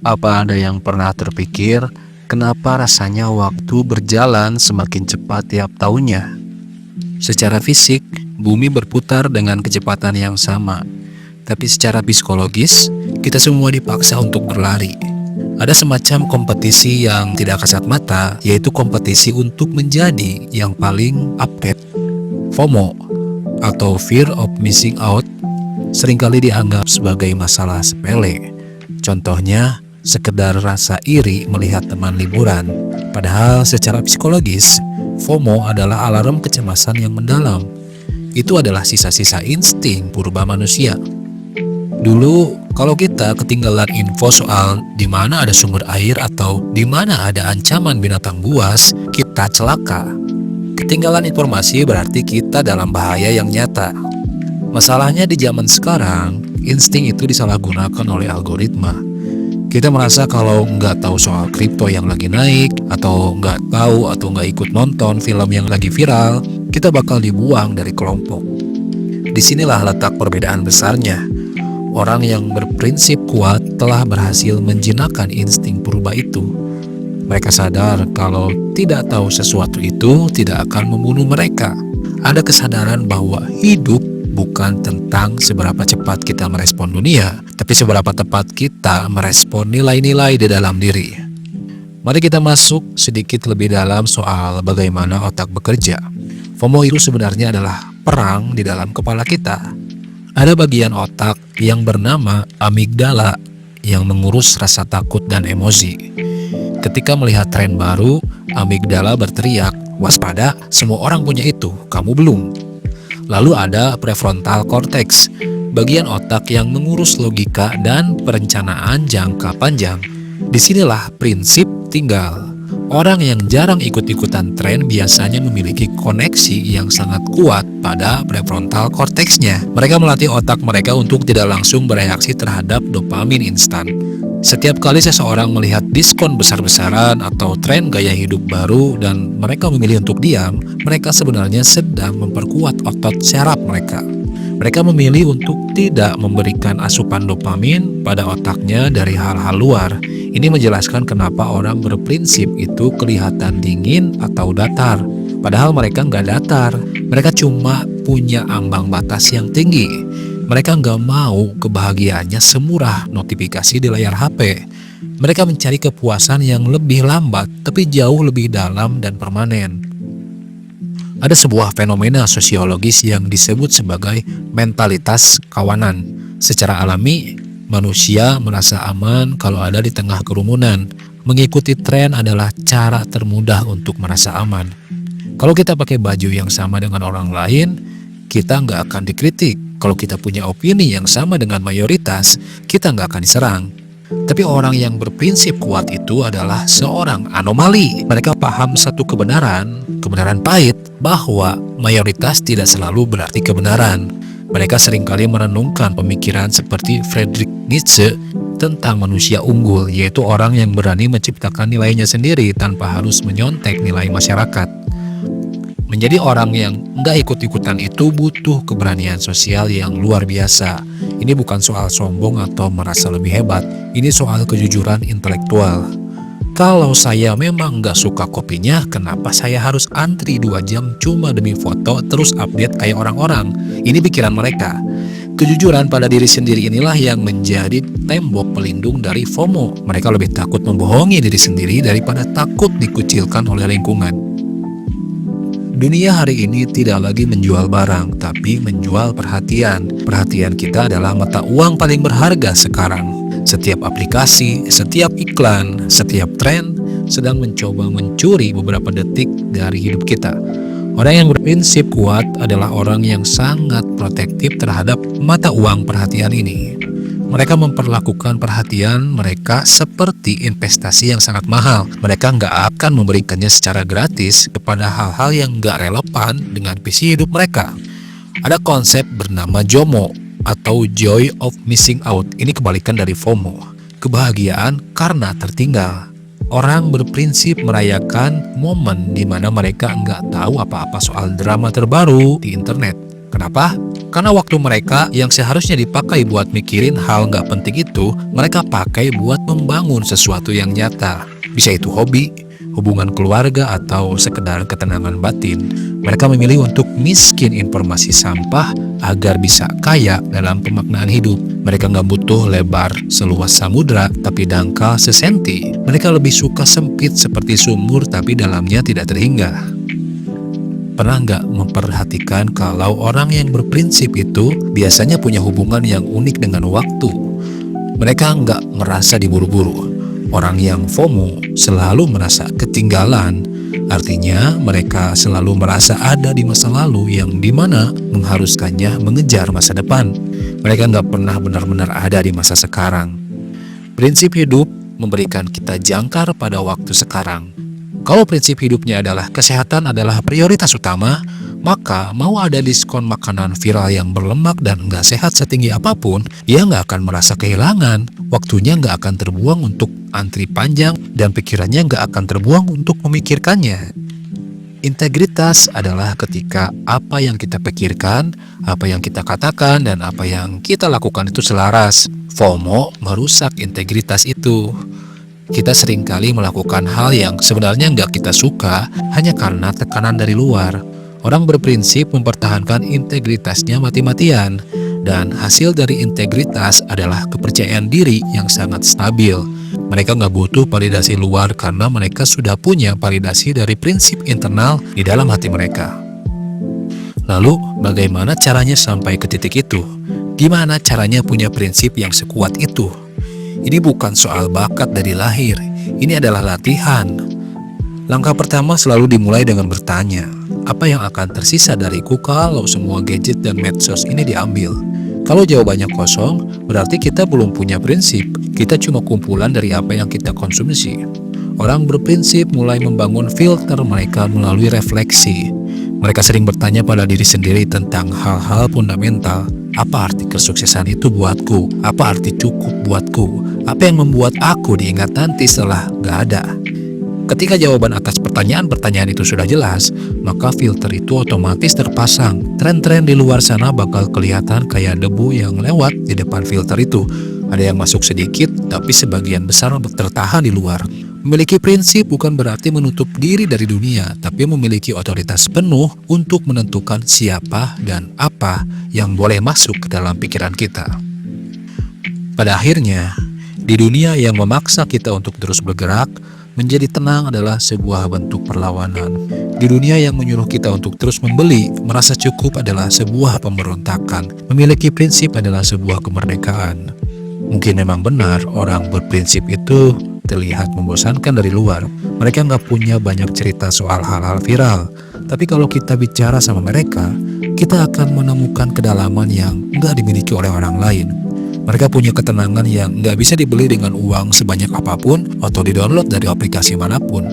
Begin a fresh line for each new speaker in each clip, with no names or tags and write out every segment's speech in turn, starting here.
Apa ada yang pernah terpikir, kenapa rasanya waktu berjalan semakin cepat tiap tahunnya? Secara fisik, bumi berputar dengan kecepatan yang sama. Tapi secara psikologis, kita semua dipaksa untuk berlari. Ada semacam kompetisi yang tidak kasat mata, yaitu kompetisi untuk menjadi yang paling update. FOMO, atau Fear of Missing Out, seringkali dianggap sebagai masalah sepele. Contohnya, sekedar rasa iri melihat teman liburan. Padahal secara psikologis, FOMO adalah alarm kecemasan yang mendalam. Itu adalah sisa-sisa insting purba manusia. Dulu, kalau kita ketinggalan info soal di mana ada sumber air atau di mana ada ancaman binatang buas, kita celaka. Ketinggalan informasi berarti kita dalam bahaya yang nyata. Masalahnya di zaman sekarang, insting itu disalahgunakan oleh algoritma. Kita merasa kalau nggak tahu soal kripto yang lagi naik, atau nggak tahu atau nggak ikut nonton film yang lagi viral, kita bakal dibuang dari kelompok. Disinilah letak perbedaan besarnya. Orang yang berprinsip kuat telah berhasil menjinakkan insting purba itu. Mereka sadar kalau tidak tahu sesuatu itu tidak akan membunuh mereka. Ada kesadaran bahwa hidup bukan tentang seberapa cepat kita merespon dunia, tapi seberapa tepat kita merespon nilai-nilai di dalam diri. Mari kita masuk sedikit lebih dalam soal bagaimana otak bekerja. FOMO itu sebenarnya adalah perang di dalam kepala kita. Ada bagian otak yang bernama amigdala yang mengurus rasa takut dan emosi. Ketika melihat tren baru, amigdala berteriak, "Waspada, semua orang punya itu, kamu belum." Lalu ada prefrontal cortex, bagian otak yang mengurus logika dan perencanaan jangka panjang. Disinilah prinsip tinggal. Orang yang jarang ikut-ikutan tren biasanya memiliki koneksi yang sangat kuat pada prefrontal cortex-nya. Mereka melatih otak mereka untuk tidak langsung bereaksi terhadap dopamin instan. Setiap kali seseorang melihat diskon besar-besaran atau tren gaya hidup baru dan mereka memilih untuk diam, mereka sebenarnya sedang memperkuat otot syaraf mereka. Mereka memilih untuk tidak memberikan asupan dopamin pada otaknya dari hal-hal luar. Ini menjelaskan kenapa orang berprinsip itu kelihatan dingin atau datar. Padahal mereka nggak datar. Mereka cuma punya ambang batas yang tinggi. Mereka nggak mau kebahagiaannya semurah notifikasi di layar HP. Mereka mencari kepuasan yang lebih lambat, tapi jauh lebih dalam dan permanen. Ada sebuah fenomena sosiologis yang disebut sebagai mentalitas kawanan. Secara alami, manusia merasa aman kalau ada di tengah kerumunan. Mengikuti tren adalah cara termudah untuk merasa aman. Kalau kita pakai baju yang sama dengan orang lain, kita nggak akan dikritik. Kalau kita punya opini yang sama dengan mayoritas, kita nggak akan diserang. Tapi orang yang berprinsip kuat itu adalah seorang anomali. Mereka paham satu kebenaran pahit, bahwa mayoritas tidak selalu berarti kebenaran. Mereka seringkali merenungkan pemikiran seperti Friedrich Nietzsche tentang manusia unggul, yaitu orang yang berani menciptakan nilainya sendiri tanpa harus menyontek nilai masyarakat. Menjadi orang yang nggak ikut-ikutan itu butuh keberanian sosial yang luar biasa. Ini bukan soal sombong atau merasa lebih hebat, ini soal kejujuran intelektual. Kalau saya memang nggak suka kopinya, kenapa saya harus antri 2 jam cuma demi foto terus update kayak orang-orang? Ini pikiran mereka. Kejujuran pada diri sendiri inilah yang menjadi tembok pelindung dari FOMO. Mereka lebih takut membohongi diri sendiri daripada takut dikucilkan oleh lingkungan. Dunia hari ini tidak lagi menjual barang, tapi menjual perhatian. Perhatian kita adalah mata uang paling berharga sekarang. Setiap aplikasi, setiap iklan, setiap tren sedang mencoba mencuri beberapa detik dari hidup kita. Orang yang berprinsip kuat adalah orang yang sangat protektif terhadap mata uang perhatian ini. Mereka memperlakukan perhatian mereka seperti investasi yang sangat mahal. Mereka nggak akan memberikannya secara gratis kepada hal-hal yang nggak relevan dengan visi hidup mereka. Ada konsep bernama JOMO atau Joy of Missing Out. Ini kebalikan dari FOMO, kebahagiaan karena tertinggal. Orang berprinsip merayakan momen di mana mereka nggak tahu apa-apa soal drama terbaru di internet. Kenapa? Karena waktu mereka yang seharusnya dipakai buat mikirin hal nggak penting itu mereka pakai buat membangun sesuatu yang nyata. Bisa itu hobi, hubungan keluarga, atau sekedar ketenangan batin. Mereka memilih untuk miskin informasi sampah agar bisa kaya dalam pemaknaan hidup. Mereka nggak butuh lebar seluas samudra tapi dangkal sesenti. Mereka lebih suka sempit seperti sumur tapi dalamnya tidak terhingga. Pernah nggak memperhatikan kalau orang yang berprinsip itu biasanya punya hubungan yang unik dengan waktu? Mereka nggak merasa diburu-buru. Orang yang FOMO selalu merasa ketinggalan, artinya mereka selalu merasa ada di masa lalu yang dimana mengharuskannya mengejar masa depan. Mereka nggak pernah benar-benar ada di masa sekarang. Prinsip hidup memberikan kita jangkar pada waktu sekarang. Kalau prinsip hidupnya adalah kesehatan adalah prioritas utama, maka mau ada diskon makanan viral yang berlemak dan nggak sehat setinggi apapun, dia nggak akan merasa kehilangan. Waktunya nggak akan terbuang untuk antri panjang dan pikirannya nggak akan terbuang untuk memikirkannya. Integritas adalah ketika apa yang kita pikirkan, apa yang kita katakan, dan apa yang kita lakukan itu selaras. FOMO merusak integritas itu. Kita seringkali melakukan hal yang sebenarnya nggak kita suka hanya karena tekanan dari luar. Orang berprinsip mempertahankan integritasnya mati-matian, dan hasil dari integritas adalah kepercayaan diri yang sangat stabil. Mereka nggak butuh validasi luar karena mereka sudah punya validasi dari prinsip internal di dalam hati mereka. Lalu, bagaimana caranya sampai ke titik itu? Gimana caranya punya prinsip yang sekuat itu? Ini bukan soal bakat dari lahir, ini adalah latihan. Langkah pertama selalu dimulai dengan bertanya, apa yang akan tersisa dariku kalau semua gadget dan medsos ini diambil? Kalau jawabannya kosong, berarti kita belum punya prinsip, kita cuma kumpulan dari apa yang kita konsumsi. Orang berprinsip mulai membangun filter mereka melalui refleksi. Mereka sering bertanya pada diri sendiri tentang hal-hal fundamental. Apa arti kesuksesan itu buatku? Apa arti cukup buatku? Apa yang membuat aku diingat nanti setelah gak ada? Ketika jawaban atas pertanyaan-pertanyaan itu sudah jelas, maka filter itu otomatis terpasang. Tren-tren di luar sana bakal kelihatan kayak debu yang lewat di depan filter itu. Ada yang masuk sedikit, tapi sebagian besar tertahan di luar. Memiliki prinsip bukan berarti menutup diri dari dunia, tapi memiliki otoritas penuh untuk menentukan siapa dan apa yang boleh masuk ke dalam pikiran kita. Pada akhirnya, di dunia yang memaksa kita untuk terus bergerak, menjadi tenang adalah sebuah bentuk perlawanan. Di dunia yang menyuruh kita untuk terus membeli, merasa cukup adalah sebuah pemberontakan. Memiliki prinsip adalah sebuah kemerdekaan. Mungkin memang benar orang berprinsip itu terlihat membosankan dari luar. Mereka nggak punya banyak cerita soal hal-hal viral. Tapi kalau kita bicara sama mereka, kita akan menemukan kedalaman yang nggak dimiliki oleh orang lain. Mereka punya ketenangan yang nggak bisa dibeli dengan uang sebanyak apapun atau di-download dari aplikasi manapun.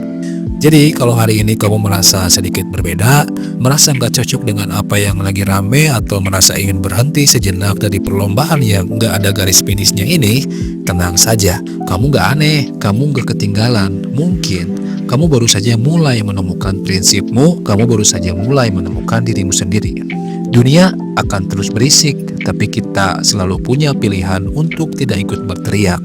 Jadi kalau hari ini kamu merasa sedikit berbeda, merasa nggak cocok dengan apa yang lagi rame, atau merasa ingin berhenti sejenak dari perlombaan yang nggak ada garis finishnya ini, tenang saja, kamu nggak aneh, kamu nggak ketinggalan. Mungkin kamu baru saja mulai menemukan prinsipmu, kamu baru saja mulai menemukan dirimu sendiri. Dunia akan terus berisik, tapi kita selalu punya pilihan untuk tidak ikut berteriak.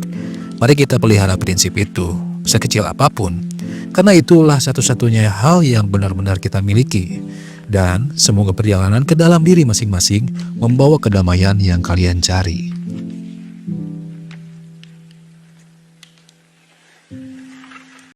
Mari kita pelihara prinsip itu, sekecil apapun. Karena itulah satu-satunya hal yang benar-benar kita miliki. Dan semoga perjalanan ke dalam diri masing-masing membawa kedamaian yang kalian cari.